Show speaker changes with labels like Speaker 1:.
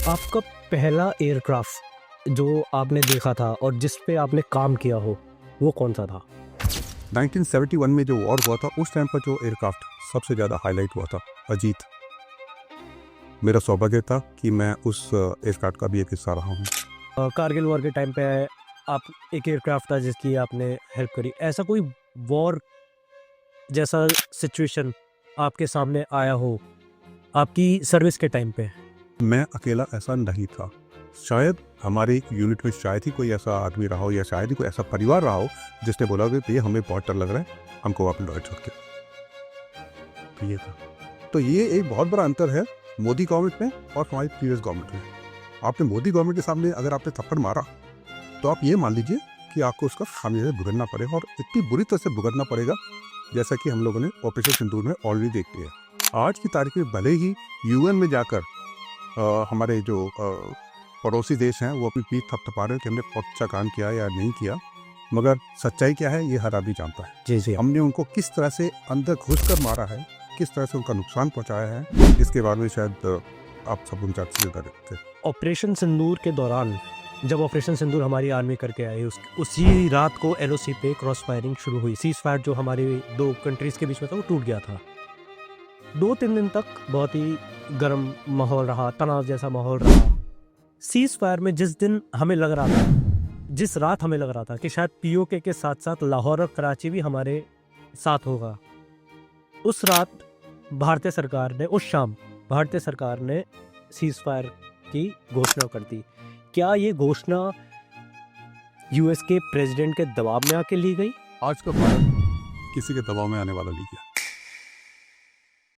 Speaker 1: आपका पहला एयरक्राफ्ट जो आपने देखा था और जिस पे आपने काम किया हो वो कौन सा था?
Speaker 2: 1971 में जो वॉर हुआ था उस टाइम पर जो एयरक्राफ्ट सबसे ज़्यादा हाईलाइट हुआ था अजीत। मेरा सौभाग्य था कि मैं उस एयरक्राफ्ट का भी एक हिस्सा रहा हूँ।
Speaker 1: कारगिल वॉर के टाइम पे आप एक एयरक्राफ्ट था जिसकी आपने हेल्प करी। ऐसा कोई वॉर जैसा सिचुएशन आपके सामने आया हो आपकी सर्विस के टाइम पे?
Speaker 2: मैं अकेला ऐसा नहीं था, शायद हमारी यूनिट में शायद ही कोई ऐसा आदमी रहा हो या शायद ही कोई ऐसा परिवार रहा हो जिसने बोला कि ये हमें बहुत डर लग रहा है, हमको वापस लौट छोड़ के। तो ये था, तो ये एक बहुत बड़ा अंतर है मोदी गवर्नमेंट में और हमारी प्रीवियस गवर्नमेंट में। आपने मोदी गवर्नमेंट के सामने अगर आपने थप्पड़ मारा तो आप ये मान लीजिए कि आपको उसका खामियाजा भुगतना पड़ेगा और इतनी बुरी तरह से भुगतना पड़ेगा जैसा कि हम लोगों ने ऑपरेशन सिंदूर में ऑलरेडी देख लिया। आज की तारीख में भले ही यूएन में जाकर हमारे जो पड़ोसी देश हैं वो अपनी पीठ थपथपा रहे हैं कि हमने बहुत अच्छा काम किया या नहीं किया, मगर सच्चाई क्या है ये हर आदमी जानता है।
Speaker 1: जी जी।
Speaker 2: हमने उनको किस तरह से अंदर घुसकर मारा है, किस तरह से उनका नुकसान पहुंचाया है, इसके बारे में शायद आप सब उनसे ज़्यादा देखते।
Speaker 1: ऑपरेशन सिंदूर के दौरान जब ऑपरेशन सिंदूर हमारी आर्मी करके आई उसी रात को एलओसी पे क्रॉस फायरिंग शुरू हुई। सीज फायर जो हमारी दो कंट्रीज़ के बीच में था वो टूट गया था। 2-3 दिन तक बहुत ही गर्म माहौल रहा, तनाव जैसा माहौल रहा। सीज फायर में जिस दिन हमें लग रहा था, जिस रात हमें लग रहा था कि शायद पीओके के साथ साथ लाहौर और कराची भी हमारे साथ होगा, उस रात भारतीय सरकार ने, उस शाम भारतीय सरकार ने सीज फायर की घोषणा कर दी। क्या ये घोषणा यूएस के प्रेसिडेंट के दबाव में आके ली गई?
Speaker 2: आज का भारत किसी के दबाव में आने वाला नहीं है।